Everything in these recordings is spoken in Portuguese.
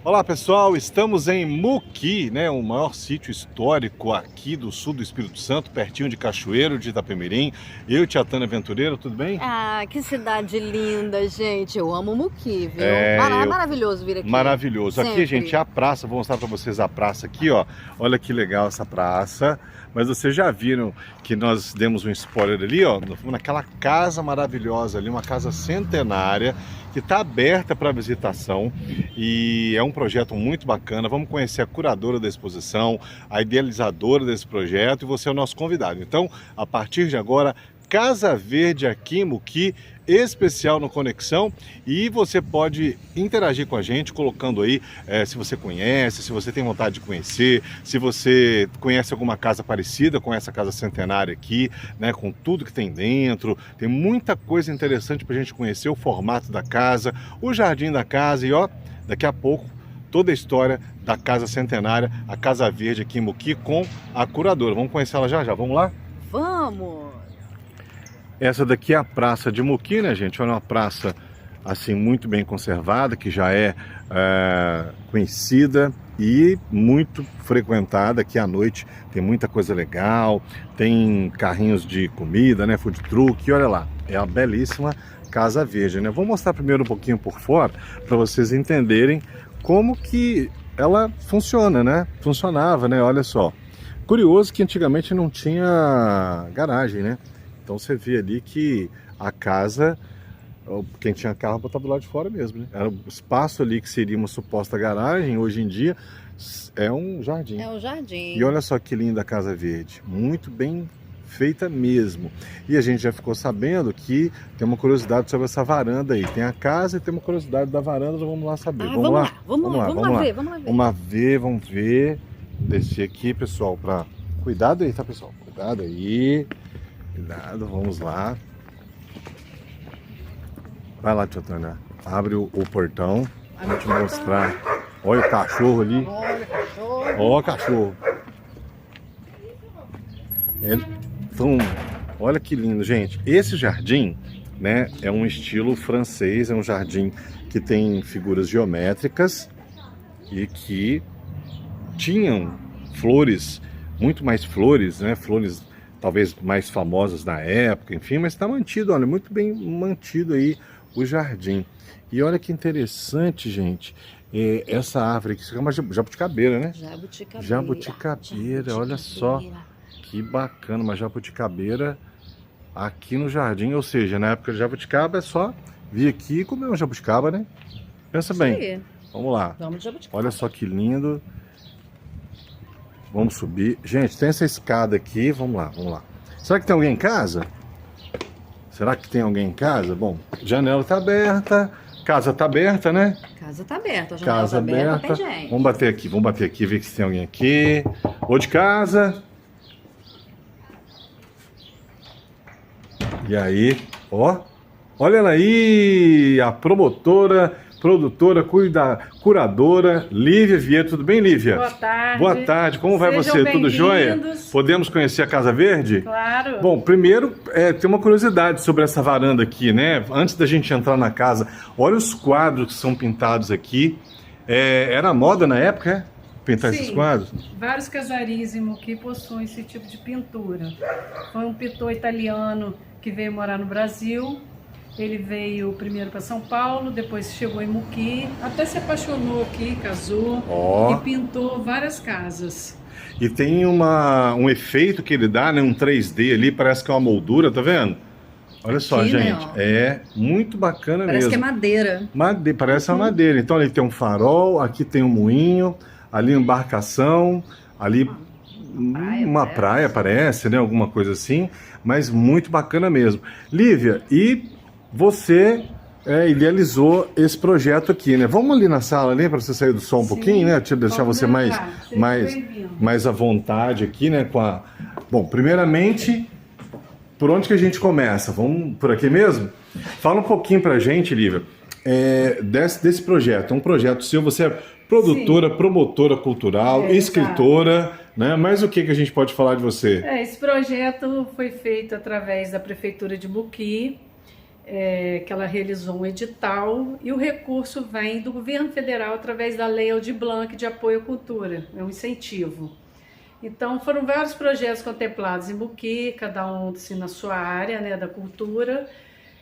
Olá pessoal, estamos em Muqui, né, o maior sítio histórico aqui do sul do Espírito Santo, pertinho de Cachoeiro de Itapemirim. Eu, Tia Tânia Aventureiro, tudo bem? Ah, que cidade linda, gente. Eu amo Muqui, viu? É, É maravilhoso vir aqui. Maravilhoso. Aqui, Sempre. gente, é a praça. Vou mostrar para vocês a praça aqui, ó. Olha que legal essa praça. Mas vocês já viram que nós demos um spoiler ali, ó. Nós fomos naquela casa maravilhosa ali, uma casa centenária que está aberta para visitação e é um projeto muito bacana. Vamos conhecer a curadora da exposição, a idealizadora desse projeto e você é o nosso convidado. Então, a partir de agora, Casa Verde aqui em Muqui, especial no Conexão, e você pode interagir com a gente colocando aí se você conhece, se você tem vontade de conhecer, se você conhece alguma casa parecida com essa casa centenária aqui, né, com tudo que tem dentro. Tem muita coisa interessante para a gente conhecer, o formato da casa, o jardim da casa e ó, daqui a pouco toda a história da casa centenária, a Casa Verde aqui em Muqui com a curadora. Vamos conhecer ela já já, vamos lá? Vamos! Essa daqui é a Praça de Muqui, né, gente? Olha, uma praça assim muito bem conservada, que já é conhecida e muito frequentada aqui à noite. Tem muita coisa legal, tem carrinhos de comida, né, food truck. Olha lá, é a belíssima Casa Verde, né? Vou mostrar primeiro um pouquinho por fora para vocês entenderem como que ela funciona, né? Funcionava, né? Olha só. Curioso que antigamente não tinha garagem, né? Então você vê ali que a casa, quem tinha carro botava do lado de fora mesmo, né? Era o espaço ali que seria uma suposta garagem, hoje em dia é um jardim. É um jardim. E olha só que linda a Casa Verde, muito bem feita mesmo. E a gente já ficou sabendo que tem uma curiosidade sobre essa varanda aí. Tem a casa e tem uma curiosidade da varanda, vamos lá saber. Vamos lá, vamos lá ver. Vamos ver. Descer aqui, pessoal, para... Cuidado aí, tá, pessoal? Cuidado aí. Cuidado, vamos lá. Vai lá, Tia Tânia. Abre o portão. Vou te mostrar. Olha o cachorro ali. Olha o cachorro. Olha o cachorro. Então, olha que lindo, gente. Esse jardim, né, é um estilo francês. É um jardim que tem figuras geométricas e que tinham flores, muito mais flores, né? Flores talvez mais famosas na época, enfim, mas está mantido, olha, muito bem mantido aí o jardim. E olha que interessante, gente, essa árvore que se chama jabuticabeira, né? Jabuticabeira, olha só, que bacana, uma jabuticabeira aqui no jardim, ou seja, na época de jabuticaba é só vir aqui e comer uma jabuticaba, né? Pensa bem. Vamos lá. Olha só que lindo. Vamos subir. Gente, tem essa escada aqui. Vamos lá, vamos lá. Será que tem alguém em casa? Será que tem alguém em casa? Bom, janela tá aberta. Casa tá aberta, né? Casa tá aberta, a janela Casa tá aberta. aberta. Tem gente. Vamos bater aqui, ver se tem alguém aqui. Ou de casa. E aí, ó. Olha ela aí, a produtora, curadora, Lívia Vieira. Tudo bem, Lívia? Boa tarde. Boa tarde, como vai você? Tudo jóia? Podemos conhecer a Casa Verde? Claro. Bom, primeiro, tem uma curiosidade sobre essa varanda aqui, né? Antes da gente entrar na casa, olha os quadros que são pintados aqui. Era moda na época, é? Pintar esses quadros? Vários casaris em Muqui possuem esse tipo de pintura. Foi um pintor italiano que veio morar no Brasil. Ele veio primeiro para São Paulo, depois chegou em Muqui, até se apaixonou aqui, casou e pintou várias casas. E tem um efeito que ele dá, né? Um 3D ali, parece que é uma moldura, tá vendo? Olha só, Aqui, né, gente, ó. é muito bacana Parece mesmo. que é madeira. Parece uma madeira. Então ali tem um farol, aqui tem um moinho, ali uma embarcação, ali uma praia parece, né? Alguma coisa assim, mas muito bacana mesmo. Lívia, e você idealizou esse projeto aqui, né? Vamos ali na sala ali para você sair do som um pouquinho, né? Deixar você mais à vontade aqui, né? Bom, primeiramente, por onde que a gente começa? Vamos por aqui mesmo? Fala um pouquinho pra gente, Lívia, desse projeto. É um projeto seu, você é produtora, promotora cultural, escritora, né? Mas o que a gente pode falar de você? Esse projeto foi feito através da Prefeitura de Muqui. que ela realizou um edital e o recurso vem do governo federal através da Lei Aldir Blanc de apoio à cultura, é um incentivo. Então foram vários projetos contemplados em Muqui, cada um assim, na sua área, né, da cultura,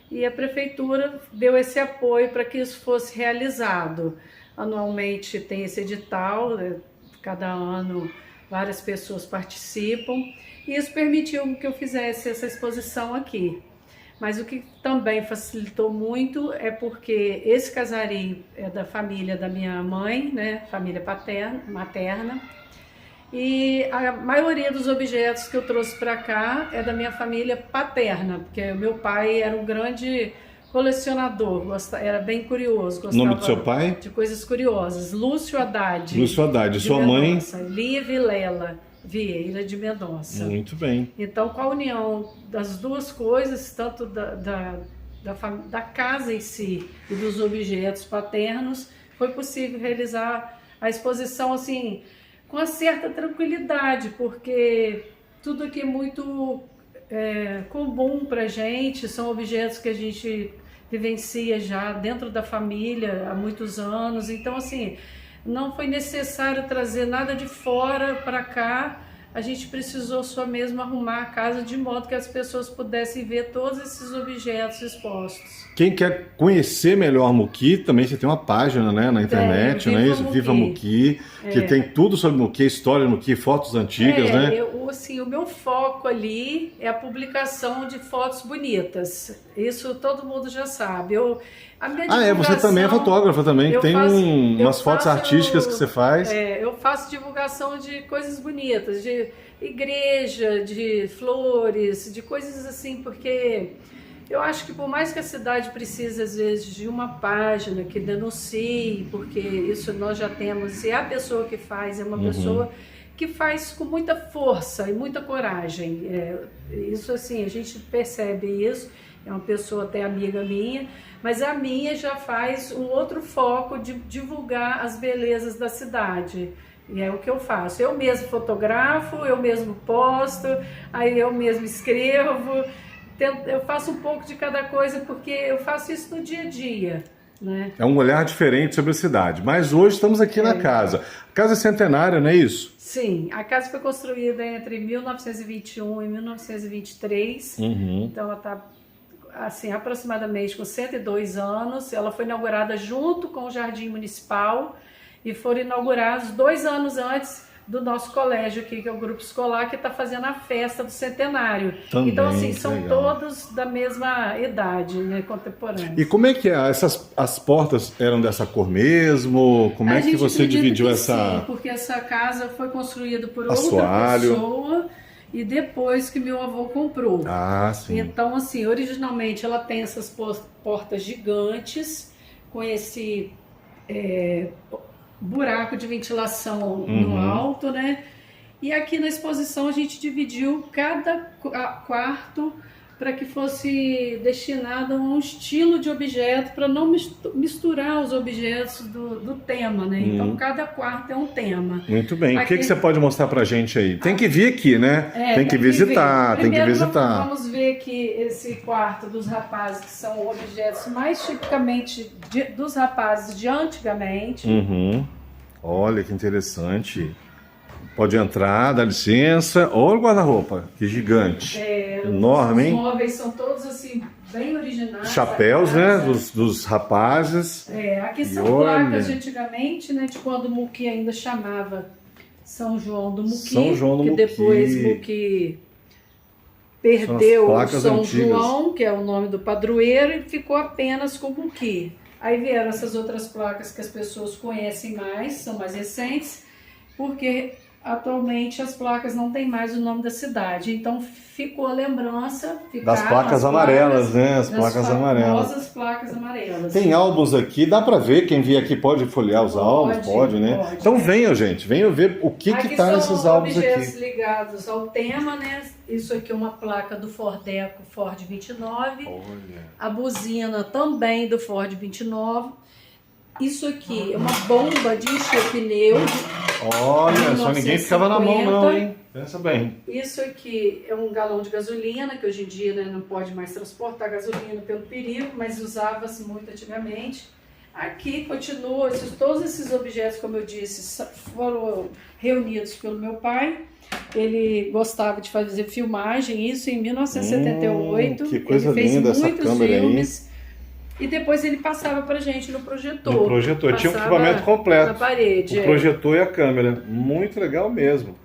e a prefeitura deu esse apoio para que isso fosse realizado. Anualmente tem esse edital, cada ano várias pessoas participam, e isso permitiu que eu fizesse essa exposição aqui. Mas o que também facilitou muito é porque esse casario é da família da minha mãe, né, família materna, e a maioria dos objetos que eu trouxe para cá é da minha família paterna, porque o meu pai era um grande colecionador, era bem curioso. O nome do seu pai? De coisas curiosas. Lúcio Haddad. Lúcio Haddad. E sua mãe? Lia Vilela Vieira de Mendonça. Muito bem. Então, com a união das duas coisas, tanto da casa em si e dos objetos paternos, foi possível realizar a exposição assim, com uma certa tranquilidade, porque tudo aqui é muito comum para a gente, são objetos que a gente vivencia já dentro da família há muitos anos, então assim, não foi necessário trazer nada de fora para cá, a gente precisou só mesmo arrumar a casa de modo que as pessoas pudessem ver todos esses objetos expostos. Quem quer conhecer melhor Muqui, também você tem uma página, né, na internet, não é isso? Viva Muqui, que tem tudo sobre Muqui, história do Muqui, fotos antigas, né? Assim, o meu foco ali é a publicação de fotos bonitas. Isso todo mundo já sabe. Você também é fotógrafa também, tem umas fotos artísticas que você faz. Eu faço divulgação de coisas bonitas, de igreja, de flores, de coisas assim, porque eu acho que por mais que a cidade precise às vezes de uma página que denuncie, porque isso nós já temos, e a pessoa que faz é uma pessoa que faz com muita força e muita coragem. Isso assim, a gente percebe isso, é uma pessoa até amiga minha, mas a minha já faz um outro foco de divulgar as belezas da cidade. E é o que eu faço. Eu mesmo fotografo, eu mesmo posto, aí eu mesmo escrevo, eu faço um pouco de cada coisa, porque eu faço isso no dia a dia. Né? É um olhar diferente sobre a cidade. Mas hoje estamos aqui na casa. A casa é centenária, não é isso? Sim, a casa foi construída entre 1921 e 1923. Então ela está assim, aproximadamente com 102 anos. Ela foi inaugurada junto com o Jardim Municipal e foram inaugurados 2 anos antes do nosso colégio aqui, que é o grupo escolar, que está fazendo a festa do centenário. Também, então, assim, são legal. Todos da mesma idade, né, contemporânea. E como é que é? As portas eram dessa cor mesmo? Como é que você dividiu essa... Sim, porque essa casa foi construída por outra assoalho. Pessoa e depois que meu avô comprou. Ah, sim. Então, assim, originalmente ela tem essas portas gigantes com esse buraco de ventilação no alto, né? E aqui na exposição a gente dividiu cada quarto para que fosse destinado a um estilo de objeto, para não misturar os objetos do tema, né? Então cada quarto é um tema. Muito bem. Aqui... O que você pode mostrar pra gente aí? Tem que vir aqui, né? Tem que visitar, tem que visitar. Vamos ver aqui esse quarto dos rapazes, que são objetos mais tipicamente dos rapazes de antigamente. Olha que interessante. Pode entrar, dá licença. Olha o guarda-roupa, que gigante. Enorme, hein? Os móveis são todos assim, bem originais. Chapéus, né? Dos rapazes. Aqui são placas de antigamente, né? De quando o Muqui ainda chamava São João do Muqui. São João do que Muqui. Depois Muqui perdeu o São antigas. João, que é o nome do padroeiro, e ficou apenas com o Muqui. Aí vieram essas outras placas que as pessoas conhecem mais, são mais recentes, porque atualmente as placas não têm mais o nome da cidade, então ficou a lembrança das placas amarelas, né? As placas amarelas. As placas amarelas. Tem álbuns aqui, dá para ver, quem vier aqui pode folhear os álbuns, pode, né? Pode. Então venham, gente, venham ver o que tá nesses álbuns aqui. Aqui são objetos ligados ao tema, né? Isso aqui é uma placa do Fordeco Ford 29. Olha. A buzina também do Ford 29. Isso aqui é uma bomba de encher pneu Olha, só ninguém ficava na mão não, 1950. hein? Pensa bem. Isso aqui é um galão de gasolina, que hoje em dia, né, não pode mais transportar gasolina pelo perigo, mas usava-se muito antigamente. Aqui continua, todos esses objetos, como eu disse, foram reunidos pelo meu pai. Ele gostava de fazer filmagem, isso em 1978. Que coisa ele fez linda essa muitos câmera aí. filmes. E depois ele passava pra gente no projetor. No projetor, tinha um Passava equipamento completo. na parede. O projetor e a câmera. Muito legal mesmo.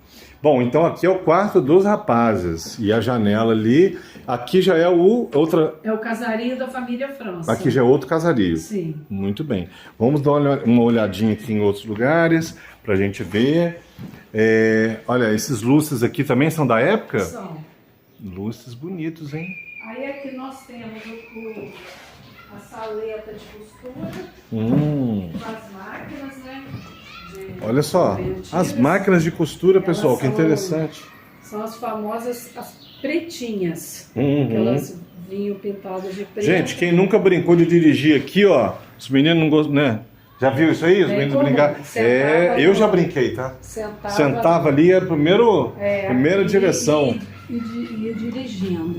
Bom, então aqui é o quarto dos rapazes. E a janela ali. Aqui já é outra. É o casario da família França. Aqui já é outro casario. Sim. Muito bem. Vamos dar uma olhadinha aqui em outros lugares pra gente ver. Olha, esses lustres aqui também são da época? São. Lustres bonitos, hein? Aí aqui nós temos a saleta de costura, as máquinas, né? Olha só, as máquinas de costura, pessoal, que interessante. São as famosas, as pretinhas, Uhum. que elas vinham pintadas de preto. Gente, quem nunca brincou de dirigir aqui, ó, os meninos não gostam, né? Já viu isso aí? Os meninos comum. brincar? Sentava Eu já brinquei, tá? Sentava ali, era a primeira direção. E ia dirigindo.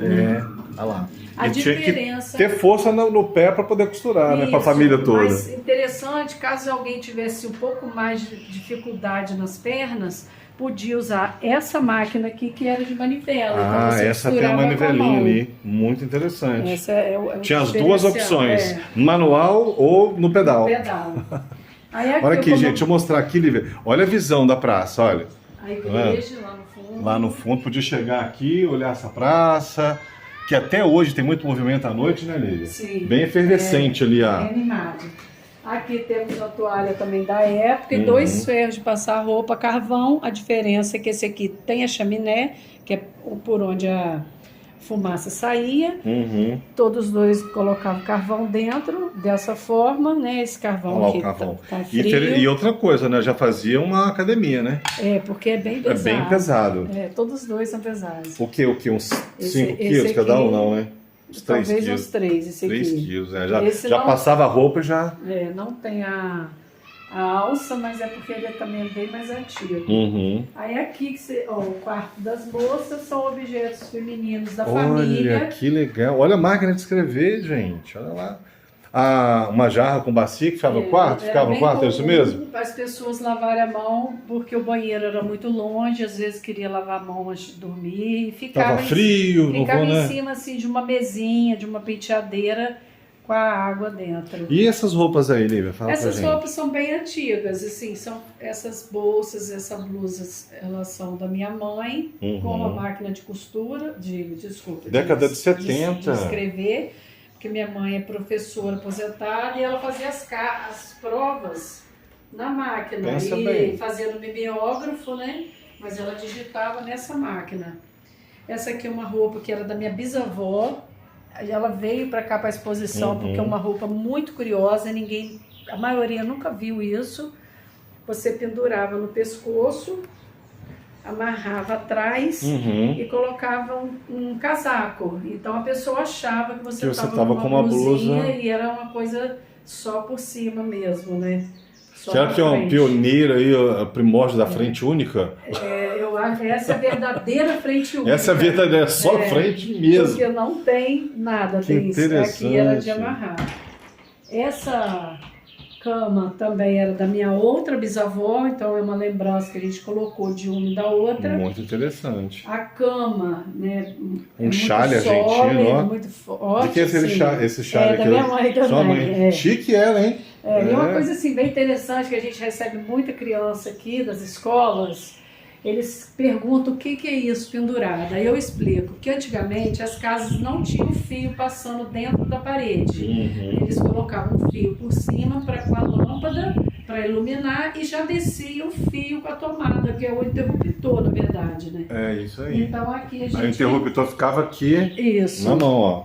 Olha lá. A E tinha que diferença... ter força no pé para poder costurar, né? Para a Isso, família toda. Mas interessante, caso alguém tivesse um pouco mais de dificuldade nas pernas, podia usar essa máquina aqui que era de manivela. Então você Essa tem a costurava com a manivelinha mão. ali. Muito interessante. Essa é o Tinha as duas diferencial, opções, manual ou no pedal. pedal. Aí aqui Olha aqui, gente, deixa eu mostrar aqui, Lívia. Olha a visão da praça, olha. A igreja lá no fundo. Lá no fundo, podia chegar aqui, olhar essa praça, que até hoje tem muito movimento à noite, né, Lívia? Sim. Bem efervescente ali, É ó. animado. Aqui temos a toalha também da época e 2 ferros de passar roupa, carvão. A diferença é que esse aqui tem a chaminé, que é por onde a fumaça saía. Todos dois colocavam carvão dentro dessa forma, né? Esse carvão Olha lá aqui o carvão. tá frio. E outra coisa, né? Já fazia uma academia, né? Porque é bem pesado. É bem pesado. Todos os dois são pesados. O quê? Uns 5 Esse quilos cada um, aqui, não, né? Uns 3 Talvez quilos. uns 3, esse 3 aqui. quilos, né? Esse Já não- passava a roupa e já... Não tem a alça, mas é porque ele também é bem mais antigo. Aí aqui, o quarto das moças são objetos femininos da família. Olha, que legal. Olha a máquina de escrever, gente. Olha lá. Uma jarra com bacia que ficava no quarto? Era Ficava no bem quarto, é isso comum mesmo? As pessoas lavarem a mão, porque o banheiro era muito longe, às vezes queria lavar a mão antes de dormir. E ficava Tava frio, não ficava vou, em né? cima assim, de uma mesinha, de uma penteadeira com a água dentro. E essas roupas aí, Lívia? Fala Essas pra gente. roupas são bem antigas, assim, são essas bolsas, essas blusas, elas são da minha mãe, com a máquina de costura, desculpa, Década de 70. de escrever, porque minha mãe é professora aposentada e ela fazia as provas na máquina, Pensa e bem. fazia no mimeógrafo, né? Mas ela digitava nessa máquina. Essa aqui é uma roupa que era da minha bisavó. Ela veio para cá para a exposição porque é uma roupa muito curiosa, a maioria nunca viu isso. Você pendurava no pescoço, amarrava atrás e colocava um casaco. Então a pessoa achava que você estava com uma blusinha blusa. e era uma coisa só por cima mesmo, né? Só Será na que é um frente. pioneiro aí, o primórdio da frente única? Eu acho que essa é a verdadeira frente única. Essa é a verdadeira, só frente mesmo. Porque não tem nada, Que tem isso. interessante. Aqui era de amarrar. Essa cama também era da minha outra bisavó, então é uma lembrança que a gente colocou de uma e da outra. Muito interessante. A cama, né? Um chale argentino, ó. Muito forte. De que é esse chale aqui? Da minha mãe também. Sua mãe. Chique ela, hein? E uma coisa assim bem interessante que a gente recebe muita criança aqui das escolas, eles perguntam o que é isso pendurado. Aí eu explico que antigamente as casas não tinham fio passando dentro da parede. Eles colocavam um fio por cima com a lâmpada para iluminar e já descia o fio com a tomada, que é o interruptor, na verdade, né? É isso aí. Então aqui a gente... Aí o interruptor ficava aqui Isso. na mão, ó.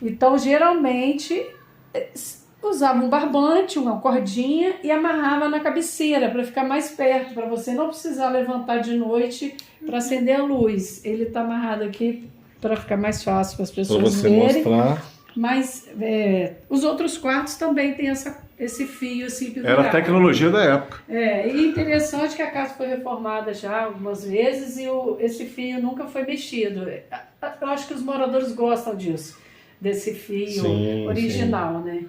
Então, geralmente, usava um barbante, uma cordinha e amarrava na cabeceira para ficar mais perto, para você não precisar levantar de noite para acender a luz. Ele está amarrado aqui para ficar mais fácil para as Pra pessoas você verem. mostrar. Mas os outros quartos também têm esse fio assim pendurado. Era a tecnologia da época. E interessante que a casa foi reformada já algumas vezes e esse fio nunca foi mexido. Eu acho que os moradores gostam disso, desse fio original, né?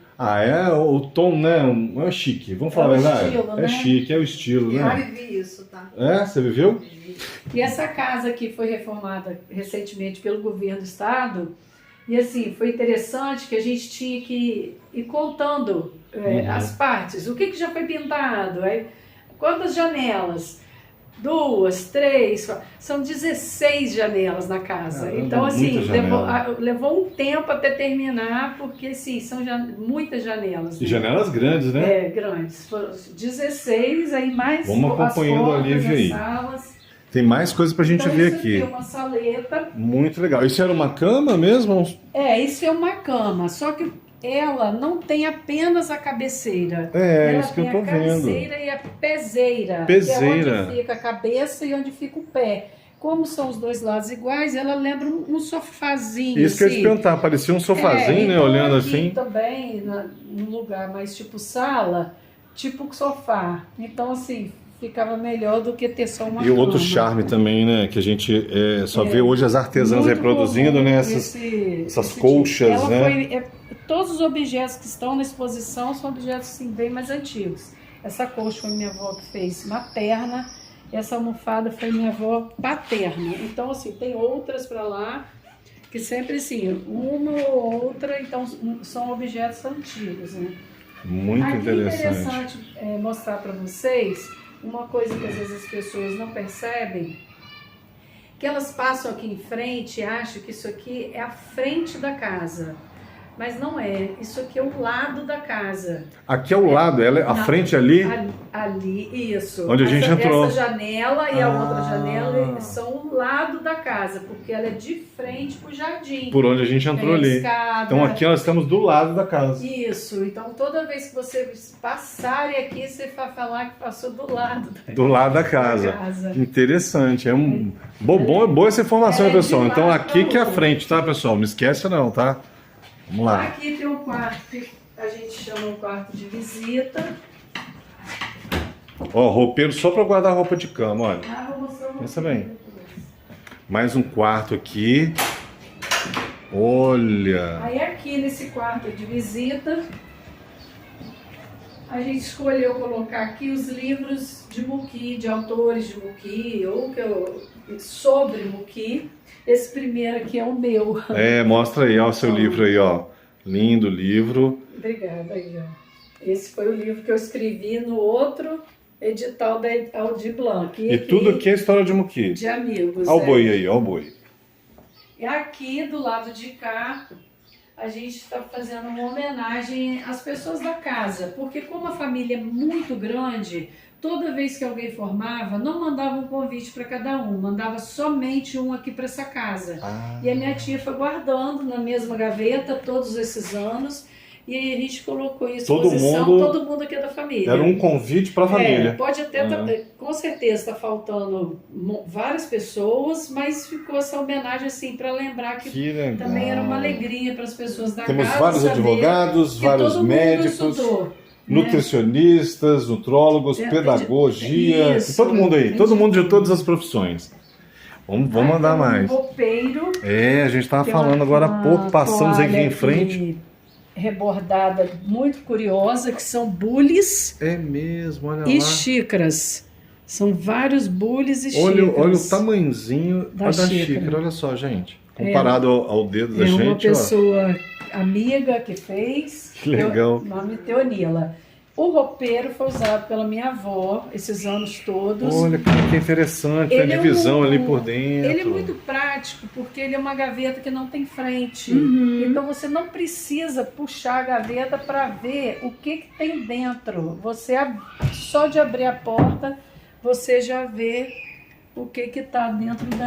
O tom, né? É chique, vamos falar a verdade? Estilo, né? É chique, é o estilo, Eu né? vivi isso, tá? Você viveu? E essa casa aqui foi reformada recentemente pelo governo do estado. E assim, foi interessante que a gente tinha que ir contando as partes. O que já foi pintado? Quantas janelas? 2, 3, 4. São 16 janelas na casa. Caramba, então, assim, muita levou um tempo até terminar, porque assim, são muitas janelas. E janelas grandes, né? Grandes. Foram 16, aí mais Vamos acompanhando a Lívia aí. salas. Tem mais coisa pra gente ver aqui. Isso aqui é uma saleta. Muito legal. Isso era uma cama mesmo? Isso é uma cama, só que ela não tem apenas a cabeceira. Isso que eu tô vendo. Ela tem a cabeceira e a peseira. Peseira. Que é onde fica a cabeça e onde fica o pé. Como são os dois lados iguais, ela lembra um sofazinho. Isso que eu ia te perguntar, parecia um sofazinho, né? Então Olhando aqui assim. também, num lugar mais tipo sala, tipo sofá. Então, assim, ficava melhor do que ter só uma E o outro cama. charme também, né? Que a gente só vê hoje as artesãs Muito reproduzindo, comum né? Essas colchas, ela né? Todos os objetos que estão na exposição são objetos assim, bem mais antigos. Essa colcha foi minha avó que fez materna, essa almofada foi minha avó paterna. Então, assim, tem outras para lá, que sempre assim, uma ou outra, então são objetos antigos, né? Muito Aqui interessante. é interessante mostrar para vocês uma coisa que às vezes as pessoas não percebem, que elas passam aqui em frente e acham que isso aqui é a frente da casa. Mas não é, isso aqui é o lado da casa. Aqui ao lado, a frente ali? Ali, isso. Onde a gente entrou. Essa janela e a outra janela são o lado da casa, porque ela é de frente pro jardim. Por onde a gente entrou ali. Escada. Então aqui nós estamos do lado da casa. Isso, então toda vez que você passarem aqui, você vai falar que passou do lado da casa. Interessante. Boa essa informação, pessoal. Então aqui que é a frente, tá, pessoal? Não esquece não, tá? Vamos lá. Aqui tem um quarto que a gente chama um quarto de visita. Roupeiro só para guardar roupa de cama, olha. Vou mostrar Pensa bem. Mais um quarto aqui. Olha. Aí aqui nesse quarto de visita, a gente escolheu colocar aqui os livros de Muki, de autores de Muki, ou sobre Muki. Esse primeiro aqui é o meu. Mostra aí, ó, o seu livro aí, ó. Lindo livro. Obrigada aí, ó. Esse foi o livro que eu escrevi no outro edital da Aldir Blanc. E tudo aqui é história de Muki. De amigos. Olha o boi aí, olha o boi. E aqui do lado de cá, a gente está fazendo uma homenagem às pessoas da casa. Porque como a família é muito grande, toda vez que alguém formava, não mandava um convite para cada um, mandava somente um aqui para essa casa. E a minha tia foi guardando na mesma gaveta todos esses anos, e aí a gente colocou em exposição todo mundo aqui da família. Era um convite para a família. Pode até, com certeza, está faltando várias pessoas, mas ficou essa homenagem assim para lembrar que também era uma alegria para as pessoas da casa. Temos vários advogados, vários médicos. Nutricionistas, nutrólogos, pedagogia, todo mundo aí, todo mundo de todas as profissões. Vamos mandar mais. Roupeiro. A gente estava falando agora há pouco, passamos aqui em frente. Rebordada, muito curiosa, que são bules. É mesmo, olha lá. E xícaras. São vários bules e xícaras. Olha o tamanhozinho da xícara, olha só, gente. Comparado ao dedo da gente, uma pessoa amiga que fez. Que legal. O nome Teonila. O roupeiro foi usado pela minha avó esses anos todos. Olha que interessante, a divisão ali por dentro. Ele é muito prático, porque ele é uma gaveta que não tem frente. Então você não precisa puxar a gaveta para ver o que tem dentro. Você só de abrir a porta, você já vê o que está dentro do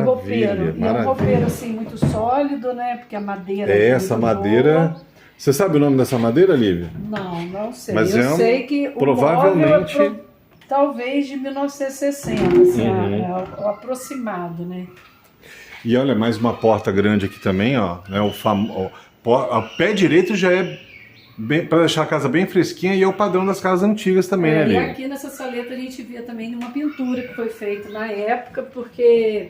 roupeiro. E é um roupeiro assim, muito sólido, né? Porque a madeira essa madeira... Boa. Você sabe o nome dessa madeira, Lívia? Não sei. Mas eu sei que provavelmente... o móvel talvez de 1960, assim, o aproximado, né? E olha, mais uma porta grande aqui também, ó. Né, o pé direito já é Para deixar a casa bem fresquinha e é o padrão das casas antigas também, né, E Lívia? aqui nessa saleta a gente vê também uma pintura que foi feita na época, porque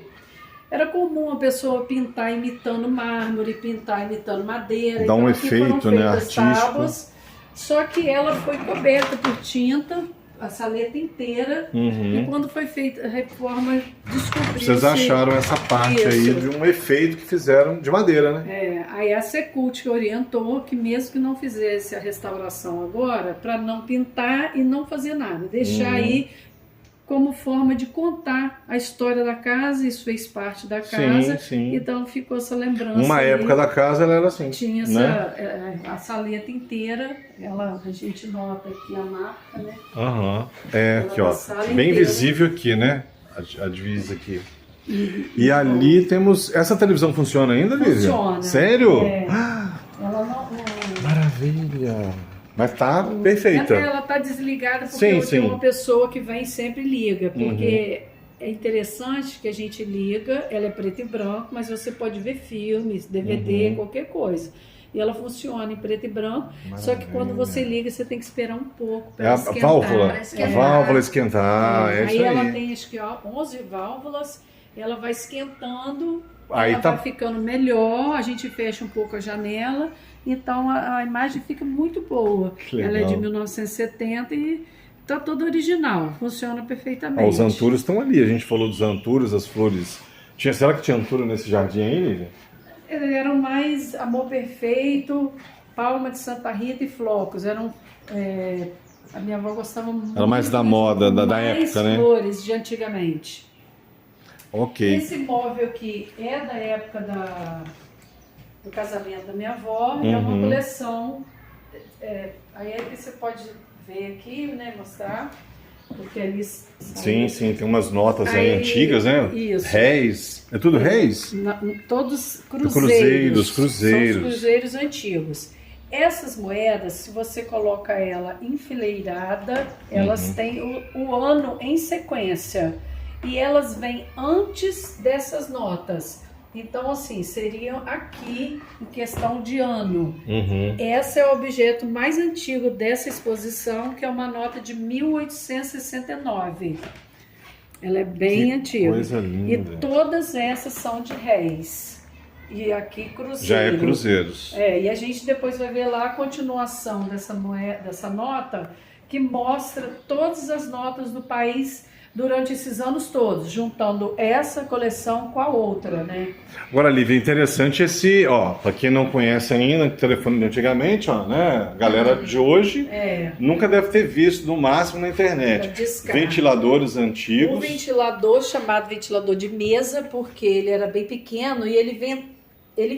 era comum a pessoa pintar imitando mármore, pintar imitando madeira. Dá um aqui foram efeito, né, feitas artístico. tábuas, só que ela foi coberta por tinta, a saleta inteira, e quando foi feita a reforma, descobriu-se... Vocês acharam essa parte aí Isso. de um efeito que fizeram de madeira, né? Aí a Secult que orientou que mesmo que não fizesse a restauração agora, para não pintar e não fazer nada, deixar aí como forma de contar a história da casa, isso fez parte da casa, sim. então ficou essa lembrança. Uma aí. época da casa ela era assim, Tinha né? a saleta inteira, a gente nota aqui a marca, né? Aqui ó, sala bem inteira. visível aqui, né? A divisa aqui. E ali temos... Essa televisão funciona ainda, Lívia? Funciona. Sério? Ela não Maravilha! Mas tá perfeita. Ela tá desligada porque Sim, eu tenho sim. uma pessoa que vem e sempre liga, porque é interessante que a gente liga, ela é preto e branco, mas você pode ver filmes, DVD, qualquer coisa. E ela funciona em preto e branco, só que quando você liga, você tem que esperar um pouco para É a esquentar. válvula. pra A esquentar. válvula esquentar, é Aí isso ela aí. tem acho que 11 válvulas, ela vai esquentando, Aí ela tá- vai ficando melhor, a gente fecha um pouco a janela, então a imagem fica muito boa. Que legal. Ela é de 1970 e tá toda original, funciona perfeitamente. Ó, os anturos estão ali, a gente falou dos anturos, as flores. Será que tinha antura nesse jardim aí, Lívia? Eram mais Amor Perfeito, Palma de Santa Rita e Flocos. A minha avó gostava muito. Era mais da moda, da mais época, né? flores de antigamente. Ok. Esse móvel aqui é da época do casamento da minha avó, é uma coleção. Aí é que você pode ver aqui, né, mostrar, porque ali Sim, tem umas notas aí Aí, antigas, né? isso. Réis. É tudo réis? Todos Cruzeiros. São os cruzeiros antigos. Essas moedas, se você coloca ela enfileirada, elas têm o ano em sequência. E elas vêm antes dessas notas. Então, assim, seriam aqui em questão de ano. Esse é o objeto mais antigo dessa exposição, que é uma nota de 1869. Ela é bem Que antiga. coisa linda. E todas essas são de réis. E aqui cruzeiro. Já é cruzeiros. E a gente depois vai ver lá a continuação dessa moeda, dessa nota, que mostra todas as notas do país durante esses anos todos, juntando essa coleção com a outra, né? Agora, Lívia, interessante esse, ó, para quem não conhece ainda, o telefone de antigamente, ó, né? A galera de hoje nunca deve ter visto, no máximo na internet. Descarga. Ventiladores Um antigos. ventilador chamado ventilador de mesa, porque ele era bem pequeno e ele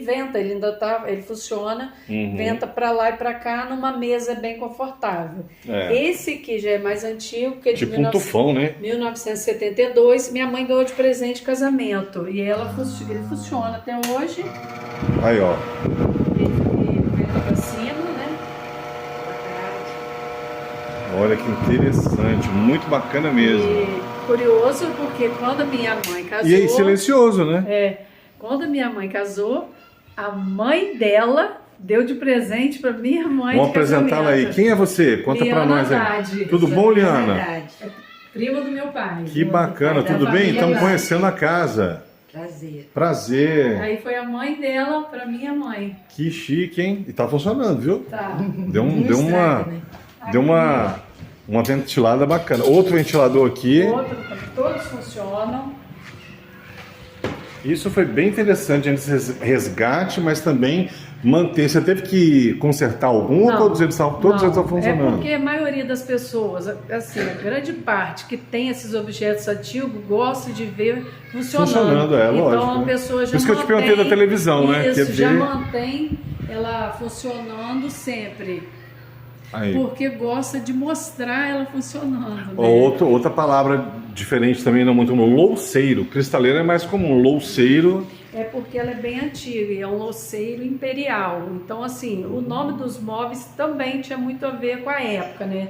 venta, ele ainda tá, ele funciona, venta para lá e para cá numa mesa bem confortável. Esse aqui já é mais antigo, que é de Tipo um tufão, né? 1972, minha mãe ganhou de presente de casamento e ele funciona até hoje. Aí, ó. Ele venta para cima, né? Olha que interessante, muito bacana mesmo. E curioso porque quando minha mãe casou, E aí, silencioso, né? quando minha mãe casou, a mãe dela deu de presente para minha mãe. Vamos apresentá-la aí. Quem é você? Conta para nós aí. Haddad. Tudo bom, Liana? Verdade. Prima do meu pai. Que bacana, Da tudo bem? família Estamos Haddad. conhecendo a casa. Prazer. Prazer. Aí foi a mãe dela para minha mãe. Que chique, hein? E tá funcionando, viu? Tá. Deu uma ventilada bacana. Outro ventilador aqui. Todos funcionam. Isso foi bem interessante, esse resgate, mas também manter. Você teve que consertar algum ou Não, todos eles estão não. funcionando? É porque a maioria das pessoas, assim, a grande parte que tem esses objetos antigos gosta de ver funcionando. Funcionando, Então lógico. a pessoa já Por isso que eu te perguntei da televisão, né? Isso, Quer já ver? mantém ela funcionando sempre. Aí. Porque gosta de mostrar ela funcionando. Né? Outra palavra diferente também, não muito comum, louceiro. Cristaleiro é mais comum, louceiro. É porque ela é bem antiga e é um louceiro imperial. Então, assim, o nome dos móveis também tinha muito a ver com a época, né?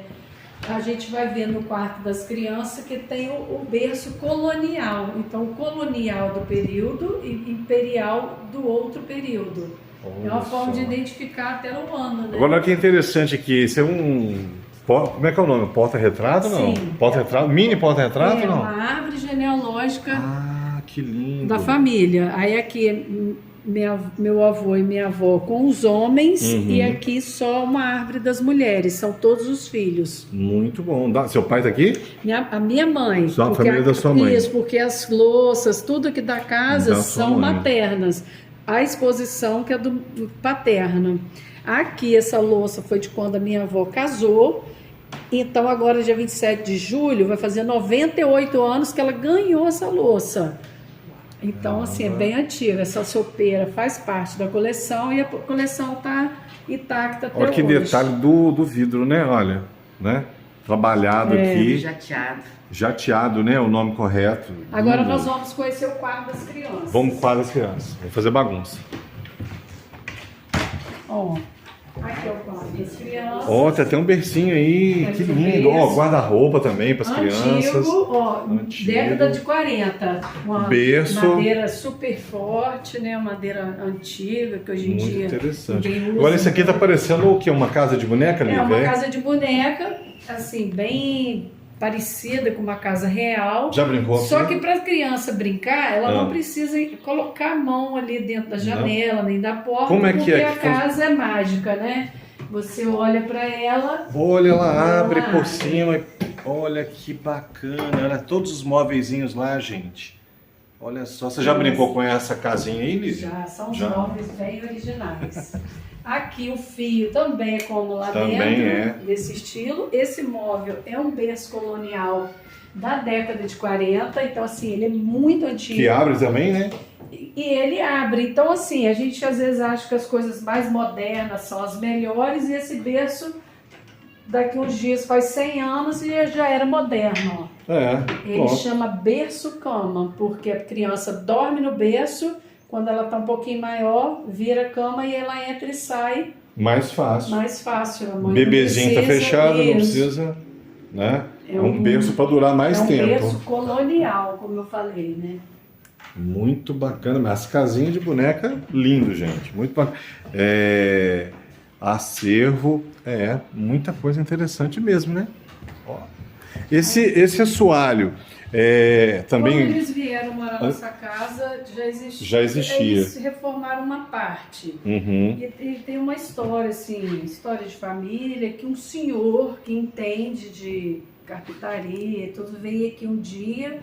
A gente vai ver no quarto das crianças que tem o berço colonial. Então, o colonial do período e imperial do outro período. É uma forma de identificar até o ano, né? Agora, olha que interessante aqui, esse é um... Como é que é o nome? Porta-retrato, não? Sim. Porta-retrato? Mini porta-retrato, É não? uma árvore genealógica Ah, que lindo. da família. Aí aqui meu avô e minha avó com os homens e aqui só uma árvore das mulheres, são todos os filhos. Muito bom. Seu pai tá aqui? A minha mãe. Só a família da sua mãe. Isso, porque as louças, tudo aqui da casa Da sua são mãe. maternas. A exposição que é do paterno. Aqui essa louça foi de quando a minha avó casou. Então agora dia 27 de julho vai fazer 98 anos que ela ganhou essa louça. Então assim, é bem antiga. Essa sopeira faz parte da coleção e a coleção está intacta até Olha que hoje. detalhe do vidro, né? Olha, né? Trabalhado aqui. Jateado, né? O nome correto. Agora nós vamos conhecer o quadro das crianças. Vamos com o quadro das crianças. Vamos fazer bagunça. Ó, aqui é o quadro das crianças. Ó, tem até um bercinho aí. Que lindo. Ó, guarda-roupa também para as crianças. Antigo, ó, Antigo. década de 40. Uma Berço. madeira super forte, né? Uma madeira antiga, que hoje em Muito dia interessante. ninguém usa. Agora esse aqui tá parecendo o quê? Uma casa de boneca, É Lívia? uma casa de boneca, assim, bem parecida com uma casa real. Já brincou Só aqui? que para a criança brincar, ela Ah. não precisa colocar a mão ali dentro da janela, nem da porta, Como é que porque é? a casa é mágica, né? Você olha para ela. Olha, ela abre Ela por abre. cima. Olha que bacana. Olha todos os móveizinhos lá, gente. Olha só. Você já brincou com essa casinha aí, Lívia? Já são os Já. móveis bem originais. Aqui o fio também é como lá Também dentro, é. desse estilo. Esse móvel é um berço colonial da década de 40, então assim, ele é muito antigo. Que abre também, né? E ele abre. Então assim, a gente às vezes acha que as coisas mais modernas são as melhores e esse berço daqui uns dias faz 100 anos e já era moderno. Ó. Ele Ó. chama berço-cama, porque a criança dorme no berço, quando ela está um pouquinho maior, vira cama e ela entra e sai Mais fácil. mais fácil. A mãe não Bebezinho tá precisa, fechado, não isso. precisa, né? É É um berço para durar mais É um tempo. berço colonial, como eu falei, né? Muito bacana, mas as casinhas de boneca, lindo, gente. Muito bacana. Acervo, muita coisa interessante mesmo, né? Ó. Esse assoalho, também... Quando eles vieram morar nessa casa, já existia. Já existia. Eles reformaram uma parte. Uhum. E tem uma história, assim, história de família, que um senhor que entende de carpintaria e tudo, veio aqui um dia,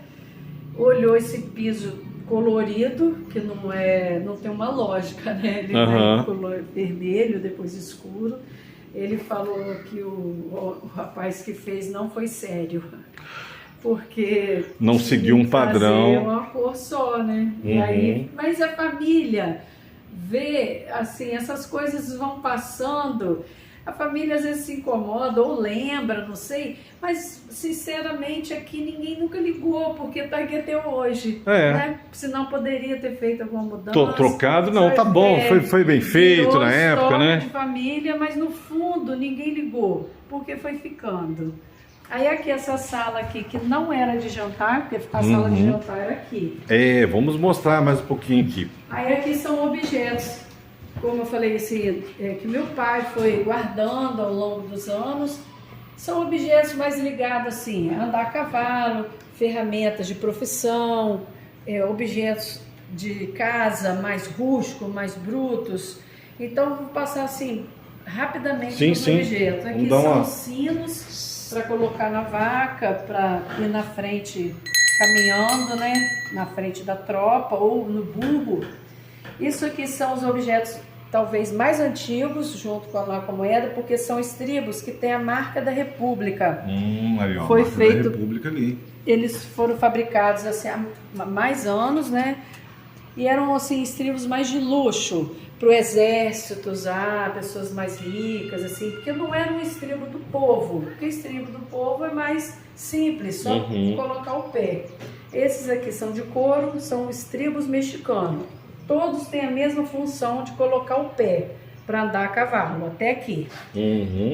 olhou esse piso colorido, que não tem uma lógica, né? Ele vai color vermelho, depois escuro. Ele falou que o rapaz que fez não foi sério, porque não seguiu um padrão. fazer uma cor só, né? E aí, mas a família vê, assim, essas coisas vão passando. A família às vezes se incomoda ou lembra, não sei, mas sinceramente aqui ninguém nunca ligou, porque tá aqui até hoje. Né? Senão poderia ter feito alguma mudança. Trocado, não, tá bom, foi bem feito na época, né? De família, mas no fundo ninguém ligou, porque foi ficando. Aí aqui essa sala aqui, que não era de jantar, porque a sala de jantar era aqui. Vamos mostrar mais um pouquinho aqui. Aí aqui são objetos. Como eu falei, que meu pai foi guardando ao longo dos anos, são objetos mais ligados assim, a andar a cavalo, ferramentas de profissão, objetos de casa mais rústicos, mais brutos. Então, vou passar assim, rapidamente os objetos. Aqui são sinos para colocar na vaca, para ir na frente caminhando, né? Na frente da tropa ou no burro. Isso aqui são os objetos talvez mais antigos, junto com a moeda, porque são estribos que tem a marca da República. Aí, ó, foi marca feito, da República ali. Eles foram fabricados assim, há mais anos, né? E eram assim, estribos mais de luxo, para o exército usar, pessoas mais ricas, assim, porque não era um estribo do povo, porque o estribo do povo é mais simples, só colocar o pé. Esses aqui são de couro, são estribos mexicanos. Todos têm a mesma função de colocar o pé para andar a cavalo, até aqui.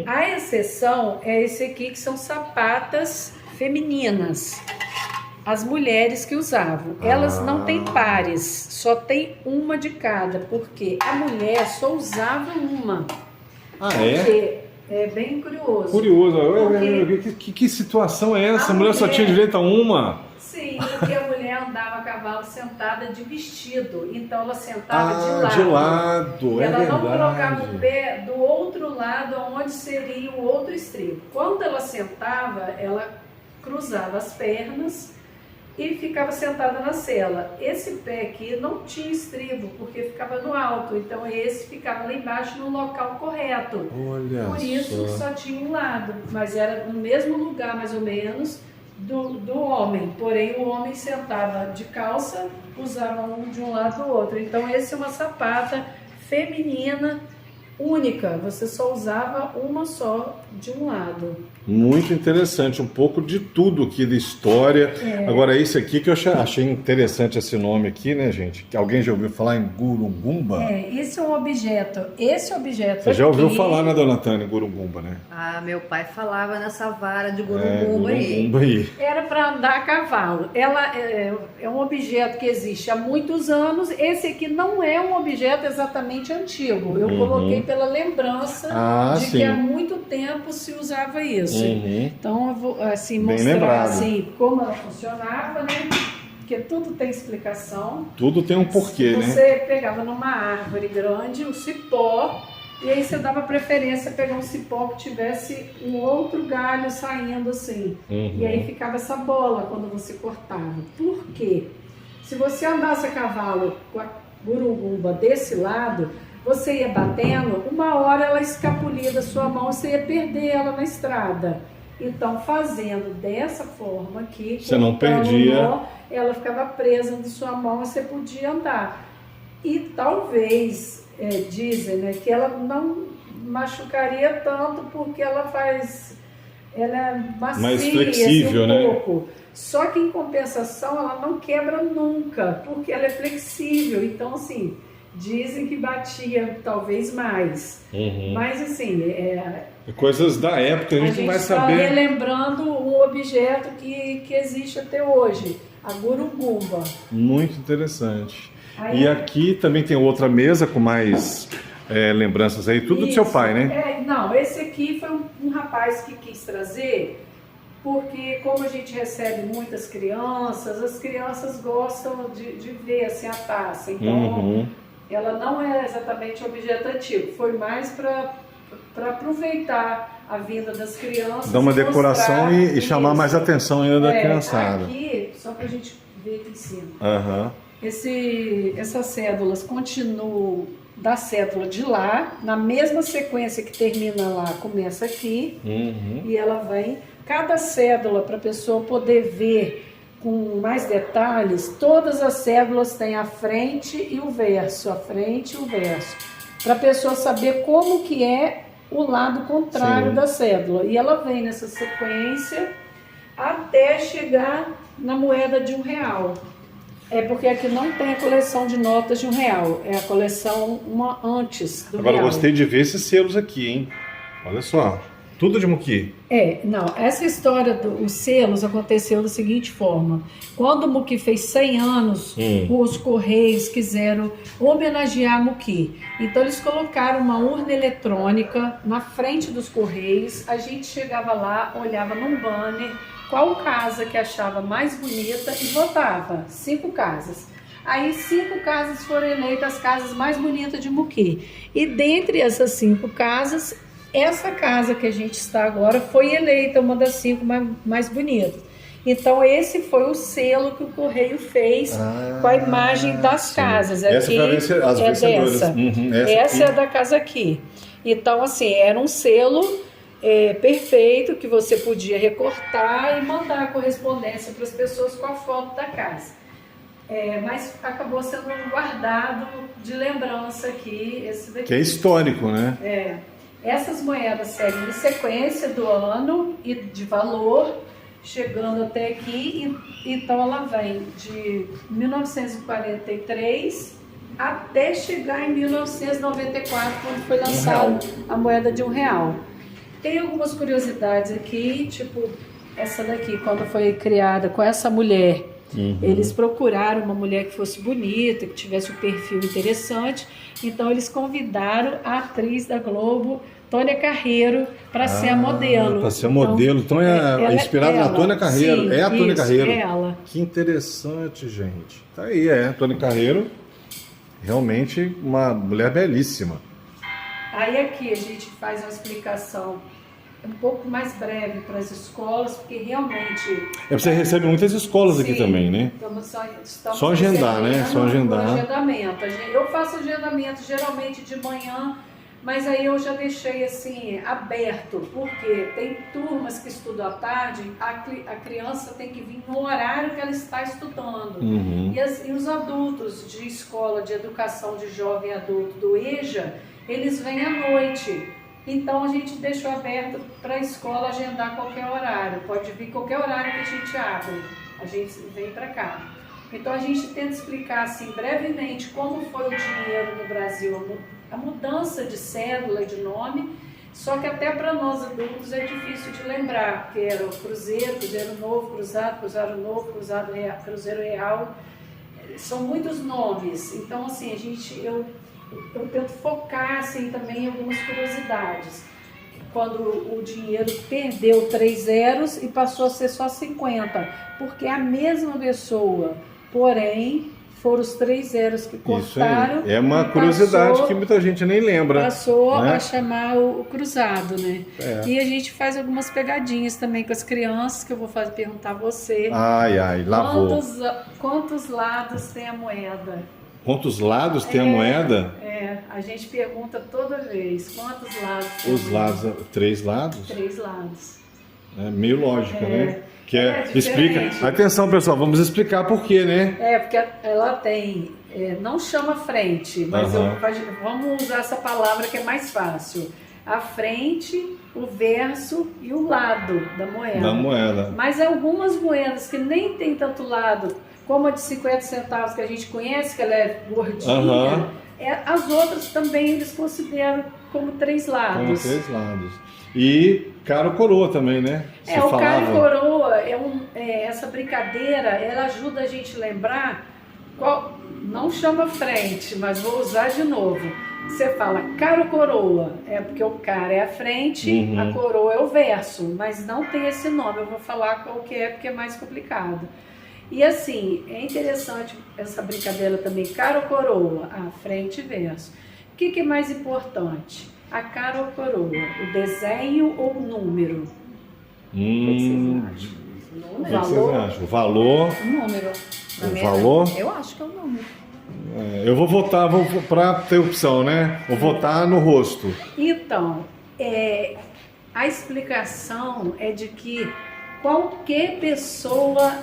A exceção é esse aqui, que são sapatas femininas. as mulheres que usavam. Elas não têm pares, só tem uma de cada, porque a mulher só usava uma. Ah, é? Porque é bem curioso. Curioso. Porque Que situação é essa? a A mulher só mulher- tinha direito a uma? Sim, porque a mulher andava a cavalo sentada de vestido, então ela sentava De lado, é Ela não verdade. colocava o pé do outro lado, onde seria o outro estribo. Quando ela sentava, ela cruzava as pernas e ficava sentada na sela. Esse pé aqui não tinha estribo, porque ficava no alto, então esse ficava lá embaixo no local correto. Olha Por isso só. só tinha um lado, mas era no mesmo lugar, mais ou menos, do homem. Porém, o homem sentava de calça, usava um de um lado do outro. Então, essa é uma sapata feminina única. Você só usava uma só de um lado. Muito interessante, um pouco de tudo aqui da história. Agora, esse aqui que eu achei interessante esse nome aqui, né, gente? Que alguém já ouviu falar em Gurungumba? Esse é um objeto. Esse objeto Você já ouviu aqui, falar, né, dona Tânia, Gurungumba, né? Ah, meu pai falava nessa vara de gurumbu aí. Gurungumba aí. era para andar a cavalo. Ela é um objeto que existe há muitos anos. Esse aqui não é um objeto exatamente antigo. Eu coloquei pela lembrança de sim. que há muito tempo se usava isso. Então eu vou assim Bem mostrar lembrado. assim como ela funcionava, né? Porque tudo tem explicação. Tudo tem um porquê, né? Você pegava numa árvore grande o cipó, e aí você dava preferência a pegar um cipó que tivesse um outro galho saindo assim. E aí ficava essa bola quando você cortava. Por quê? Se você andasse a cavalo com a gurungumba desse lado, você ia batendo, uma hora ela escapulia da sua mão e você ia perder ela na estrada. Então, fazendo dessa forma aqui, Você não cortando o perdia. nó, ela ficava presa na sua mão e você podia andar. E talvez, dizem, né, que ela não machucaria tanto porque ela é macia, Mais flexível, assim, né? pouco. Só que em compensação ela não quebra nunca, porque ela é flexível. Então, assim, dizem que batia talvez mais. Mas, assim, Coisas da época, a gente não vai está saber. relembrando um objeto que existe até hoje, a gurungumba. Muito interessante. Aí- E aqui também tem outra mesa com mais lembranças aí, tudo do seu Isso. pai, né? Não, esse aqui foi um rapaz que quis trazer, porque como a gente recebe muitas crianças, as crianças gostam de ver assim, a taça. Então, ela não é exatamente um objeto antigo, foi mais para aproveitar a vinda das crianças. Dar uma mostrar decoração e chamar isso. mais atenção ainda da criançada. Aqui, só para a gente ver aqui em cima. Aham. Essas cédulas continuam da cédula de lá, na mesma sequência que termina lá, começa aqui, e ela vem. Cada cédula, para a pessoa poder ver com mais detalhes, todas as cédulas têm a frente e o verso, a frente e o verso, para a pessoa saber como que é o lado contrário Sim. da cédula. E ela vem nessa sequência até chegar na moeda de R$1. É porque aqui não tem a coleção de notas de R$1, é a coleção uma antes do Agora, real. gostei de ver esses selos aqui, hein? Olha só, tudo de muqui. Essa história dos selos aconteceu da seguinte forma. Quando o Muqui fez 100 anos, os Correios quiseram homenagear Muqui. Então eles colocaram uma urna eletrônica na frente dos Correios, a gente chegava lá, olhava num banner, qual casa que achava mais bonita e votava. 5 casas. Aí 5 casas foram eleitas as casas mais bonitas de Muqui. E dentre essas 5 casas, essa casa que a gente está agora foi eleita uma das 5 mais bonitas. Então esse foi o selo que o Correio fez com a imagem das casas. Essa Aqui foi as vencedoras. dessa. aqui. Essa é da casa aqui. Então assim, era um selo perfeito que você podia recortar e mandar a correspondência para as pessoas com a foto da casa. Mas acabou sendo guardado de lembrança aqui, esse daqui. Que é histórico, né? Essas moedas seguem em sequência do ano e de valor, chegando até aqui, então ela vem de 1943 até chegar em 1994, quando foi lançada a moeda de R$1. Tem algumas curiosidades aqui, tipo essa daqui, quando foi criada com essa mulher, eles procuraram uma mulher que fosse bonita, que tivesse um perfil interessante. Então eles convidaram a atriz da Globo, Tônia Carreiro, para ser a modelo. Para ser modelo. Então é inspirado na Tônia Carreiro. Sim, é a Tônia Carreiro. É ela. Que interessante, gente. Tá aí, Tônia Carreiro. Realmente uma mulher belíssima. Aí aqui a gente faz uma explicação um pouco mais breve para as escolas, porque realmente... Você recebe muitas escolas aqui também, né? Estamos só agendar, né? Só agendar. Agendamento. Eu faço agendamento geralmente de manhã, mas aí eu já deixei assim aberto, porque tem turmas que estudam à tarde, a criança tem que vir no horário que ela está estudando. E os adultos de escola de educação de jovem adulto do EJA, eles vêm à noite. Então a gente deixou aberto para a escola agendar qualquer horário. Pode vir qualquer horário que a gente abre. A gente vem para cá. Então a gente tenta explicar assim brevemente como foi o dinheiro no Brasil, a mudança de cédula, de nome. Só que até para nós adultos é difícil de lembrar, que era o Cruzeiro, Cruzeiro Novo, Cruzado, Cruzeiro Novo, Cruzado Real, Cruzeiro Real. São muitos nomes. Então assim eu tento focar assim, também em algumas curiosidades. Quando o dinheiro perdeu 3 zeros e passou a ser só 50, porque é a mesma pessoa, porém foram os 3 zeros que cortaram. Isso aí. É uma curiosidade que muita gente nem lembra. Passou, né? A chamar o cruzado, né? E a gente faz algumas pegadinhas também com as crianças, que eu vou perguntar a você. Lá vou. Quantos lados tem a moeda? Quantos lados tem a moeda? A gente pergunta toda vez, quantos lados tem Os lados, 3 lados? 3 lados. É meio lógica, né? Diferente. Explica. Atenção, pessoal, vamos explicar por quê, né? Porque ela tem, não chama frente, mas vamos usar essa palavra que é mais fácil. A frente, o verso e o lado da moeda. Mas algumas moedas que nem tem tanto lado, como a de 50 centavos que a gente conhece, que ela é gordinha, as outras também eles consideram como 3 lados. Como 3 lados. E caro coroa também, né? O caro coroa, essa brincadeira, ela ajuda a gente a lembrar, não chama frente, mas vou usar de novo. Você fala caro coroa, porque o cara é a frente, a coroa é o verso, mas não tem esse nome, eu vou falar qual que é, porque é mais complicado. E assim, é interessante essa brincadeira também, cara ou coroa, frente e verso. O que é mais importante? A cara ou coroa? O desenho ou o número? O que vocês acham? O valor? O número. O valor? Eu acho que é o número. Eu vou votar, para ter opção, né? Vou votar no rosto. Então, a explicação é de que qualquer pessoa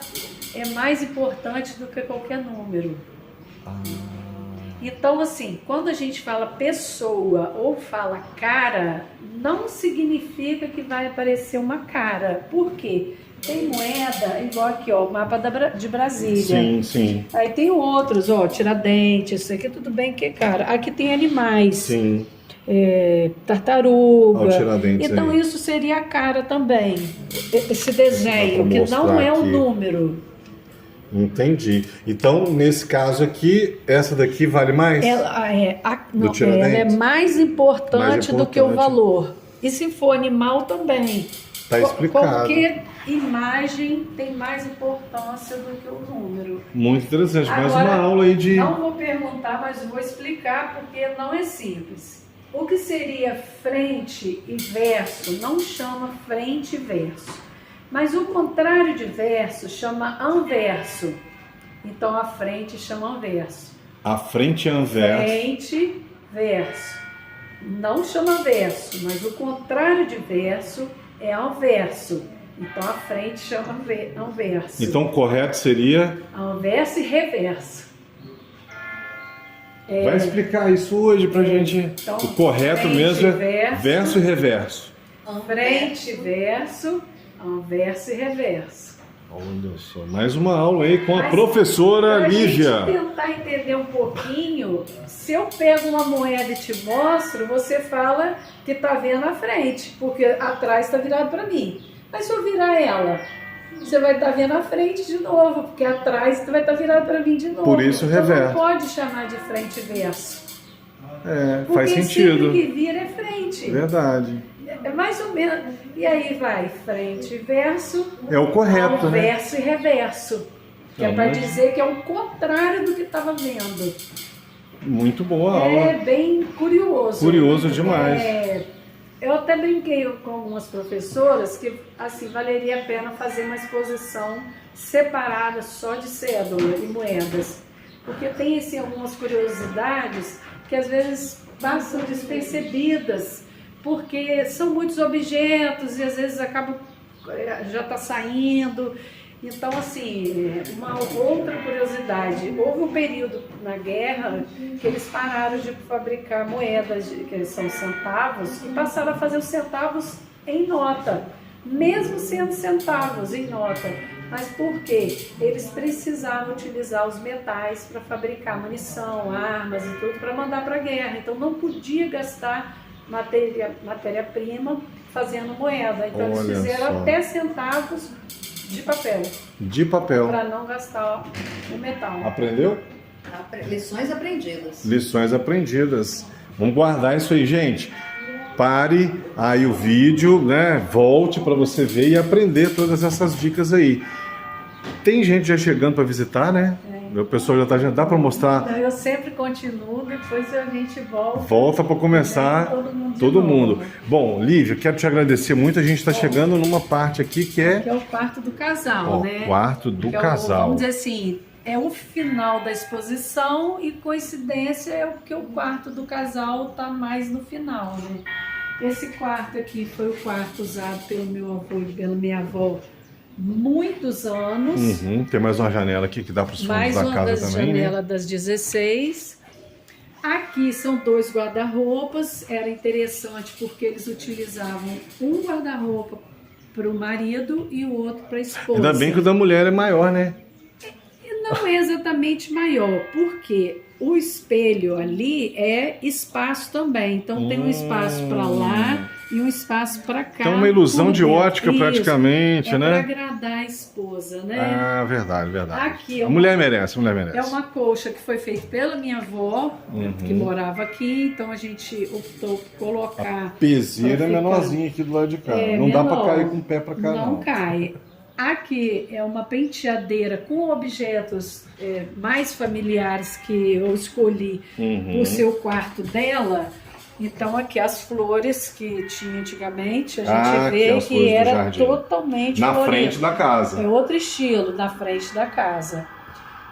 é mais importante do que qualquer número. Então, assim, quando a gente fala pessoa ou fala cara, não significa que vai aparecer uma cara. Por quê? Tem moeda, igual aqui, ó, o mapa de Brasília. Sim. Aí tem outros, ó, Tiradentes, isso aqui tudo bem que é cara. Aqui tem animais. Sim. Tartaruga. Então aí. Isso seria a cara também. Esse desenho, que não é o número. Entendi. Então, nesse caso aqui, essa daqui vale mais? Ela é mais importante do que o valor. E se for animal também. Está explicado. Qualquer imagem tem mais importância do que o número. Muito interessante. Agora, mais uma aula aí de... Não vou perguntar, mas vou explicar porque não é simples. O que seria frente e verso não chama frente e verso. Mas o contrário de verso chama anverso. Então a frente chama anverso. A frente é anverso. Frente, verso. Não chama verso, mas o contrário de verso é anverso. Então a frente chama anverso. Então o correto seria? Anverso e reverso. Vai explicar isso hoje pra gente. Então, o correto mesmo é verso e reverso. Frente, verso, anverso e reverso. Olha só, mais uma aula aí com a professora Lívia. Pra gente tentar entender um pouquinho, se eu pego uma moeda e te mostro, você fala que tá vendo a frente, porque atrás está virado para mim. Mas se eu virar ela, você vai estar vendo a frente de novo, porque atrás você vai estar virado para mim de novo. Por isso então reverso. não pode chamar de frente e verso. Faz Porque sentido. sempre que vira é frente. Verdade. É mais ou menos. E aí vai frente e verso. É o correto, né? Verso e reverso. Que é para dizer que é o contrário do que estava vendo. Muito boa a aula. É bem curioso. Curioso demais. Eu até brinquei com algumas professoras que assim valeria a pena fazer uma exposição separada só de cédula e moedas. Porque tem assim, algumas curiosidades que às vezes passam despercebidas, porque são muitos objetos e às vezes acaba já está saindo. Então, assim, uma outra curiosidade, houve um período na guerra que eles pararam de fabricar moedas, que são centavos, e passaram a fazer os centavos em nota, mesmo sendo centavos em nota. Mas por quê? Eles precisavam utilizar os metais para fabricar munição, armas e tudo, para mandar para a guerra. Então, não podia gastar matéria-prima fazendo moeda. Então, eles fizeram até centavos de papel. De papel. Para não gastar o metal. Aprendeu? Lições aprendidas. Lições aprendidas. Vamos guardar isso aí, gente. Pare aí o vídeo, né? Volte para você ver e aprender todas essas dicas aí. Tem gente já chegando para visitar, né? O pessoal já tá, já dá para mostrar. Eu sempre continuo, depois a gente volta. Volta para começar todo mundo. Bom, Lívia, quero te agradecer muito. A gente está chegando numa parte aqui que é o quarto do casal, né? Quarto do casal. Vamos dizer assim, é o final da exposição e coincidência é porque o quarto do casal tá mais no final, né? Esse quarto aqui foi o quarto usado pelo meu avô e pela minha avó muitos anos. Tem mais uma janela aqui que dá para os fundos da casa também. Mais uma janela das 16. Aqui são 2 guarda-roupas. Era interessante porque eles utilizavam um guarda-roupa para o marido e o outro para a esposa. Ainda bem que o da mulher é maior, né? Não é exatamente maior, porque o espelho ali é espaço também. Então tem um espaço para lá e um espaço para cá. Então uma ilusão de ótica praticamente, né? Para agradar a esposa, né? Ah, verdade, verdade. Aqui a mulher merece, a mulher merece. É uma colcha que foi feita pela minha avó, que morava aqui. Então a gente optou por colocar... A peseira é menorzinha aqui do lado de cá. Não dá para cair com o pé para cá, não. Não cai. Aqui é uma penteadeira com objetos mais familiares que eu escolhi para ser o quarto dela. Então aqui as flores que tinha antigamente, a gente vê que era totalmente na florido. Frente da casa. É outro estilo, na frente da casa.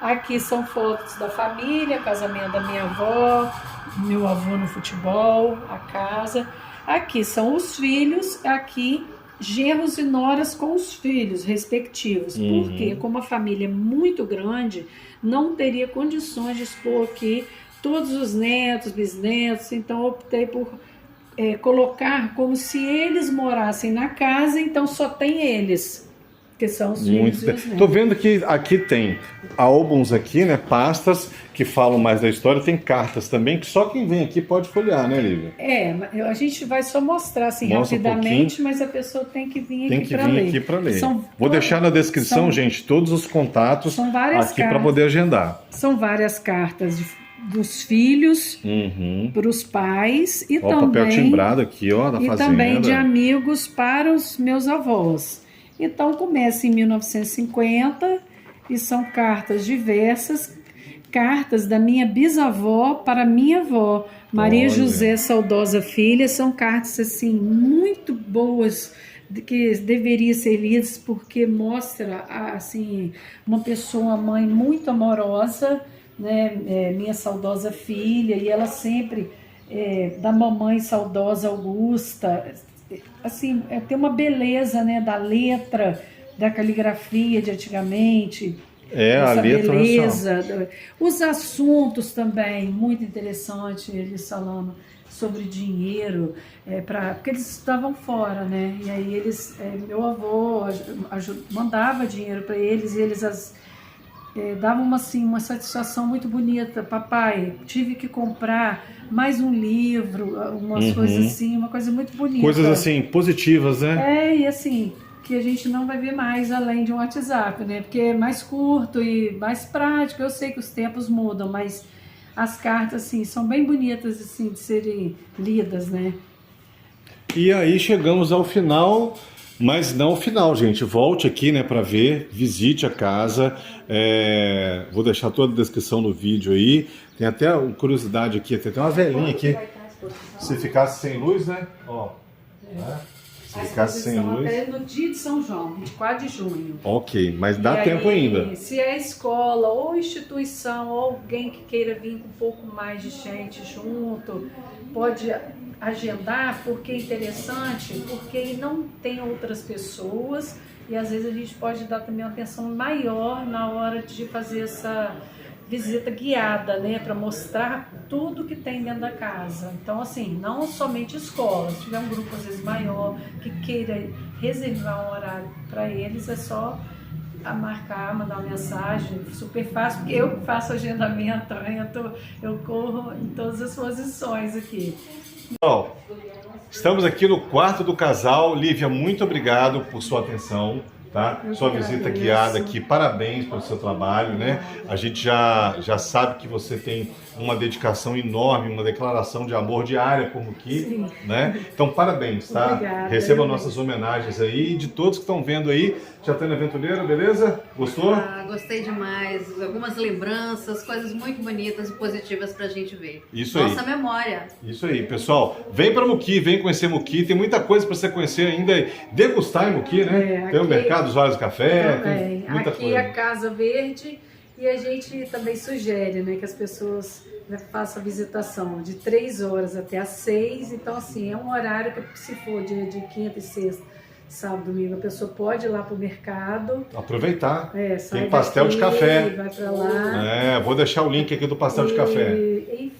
Aqui são fotos da família, casamento da minha avó, meu avô no futebol, a casa. Aqui são os filhos, aqui genros e noras com os filhos respectivos, porque como a família é muito grande, não teria condições de expor aqui todos os netos, bisnetos, então optei por colocar como se eles morassem na casa, então só tem eles, que são os filhos e os netos. Tô vendo que aqui tem álbuns aqui, né, pastas que falam mais da história, tem cartas também, que só quem vem aqui pode folhear, né, Lívia? A gente vai só mostrar assim rapidamente, mas a pessoa tem que vir aqui para ler. Vou deixar na descrição, gente, todos os contatos aqui para poder agendar. São várias cartas dos filhos para os pais e também papel timbrado aqui, ó, da fazenda. Também de amigos para os meus avós. Então começa em 1950 e são cartas diversas, cartas da minha bisavó para minha avó, Maria José Saudosa Filha. São cartas assim muito boas que deveriam ser lidas porque mostra assim uma pessoa, uma mãe muito amorosa, né? Minha saudosa filha, e ela sempre da mamãe saudosa Augusta, assim, tem uma beleza, né, da letra, da caligrafia de antigamente, essa a letra beleza, os assuntos também, muito interessante, eles falando sobre dinheiro, porque eles estavam fora, né, e aí eles, meu avô mandava dinheiro para eles, e eles davam uma satisfação muito bonita. Papai, tive que comprar mais um livro, umas coisas assim, uma coisa muito bonita. Coisas assim, positivas, né? E assim, que a gente não vai ver mais além de um WhatsApp, né? Porque é mais curto e mais prático. Eu sei que os tempos mudam, mas as cartas, assim, são bem bonitas, assim, de serem lidas, né? E aí chegamos ao final, mas não ao final, gente. Volte aqui, né, para ver, visite a casa. Vou deixar toda a descrição no vídeo aí. Tem até uma curiosidade aqui, tem até uma velhinha aqui. Se ficasse sem luz, né? Ó. Né? Se ficasse sem luz. Até no dia de São João, 24 de junho. Ok, mas dá E tempo aí, ainda. Se é escola ou instituição ou alguém que queira vir com um pouco mais de gente junto, pode agendar, porque é interessante, porque não tem outras pessoas e às vezes a gente pode dar também uma atenção maior na hora de fazer essa visita guiada, né, para mostrar tudo que tem dentro da casa. Então, assim, não somente escola, se tiver um grupo às vezes maior que queira reservar um horário para eles, é só marcar, mandar uma mensagem, super fácil, porque eu faço agendamento, né? Eu corro em todas as posições aqui. Bom, estamos aqui no quarto do casal. Lívia, muito obrigado por sua atenção. Tá? Sua visita guiada aqui, parabéns pelo seu trabalho, né? A gente já sabe que você tem uma dedicação enorme, uma declaração de amor diária como aqui, né? Então parabéns, tá? Obrigada. Receba nossas homenagens aí, de todos que estão vendo aí. Jatânia Aventureira, beleza? Gostou? Gostei demais. Algumas lembranças, coisas muito bonitas e positivas pra gente ver. Isso aí. Nossa memória. Isso aí, pessoal. Vem para Muki, vem conhecer Muki. Tem muita coisa para você conhecer ainda. Degustar em Muki, né? Tem o mercado dos Vários Café, tem muita aqui coisa. é a Casa Verde e a gente também sugere, né, que as pessoas façam a visitação de 3 horas até às 6. Então, assim, é um horário que, se for dia de quinta e sexta, sábado, domingo, a pessoa pode ir lá pro mercado. Aproveitar. Sai tem pastel daqui, de café. Vai pra lá. Vou deixar o link aqui do pastel de café. E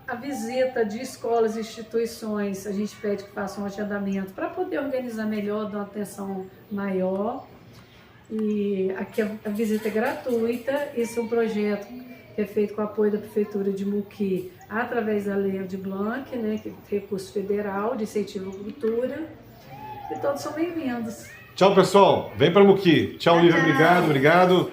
a visita de escolas e instituições, a gente pede que façam um agendamento para poder organizar melhor, dar uma atenção maior. E aqui a visita é gratuita. Esse é um projeto que é feito com o apoio da Prefeitura de Muki, através da Lei Aldir Blanc, né, que é recurso federal de incentivo à cultura. E todos são bem-vindos. Tchau, pessoal. Vem para Muki. Tchau, Lívia. Obrigado.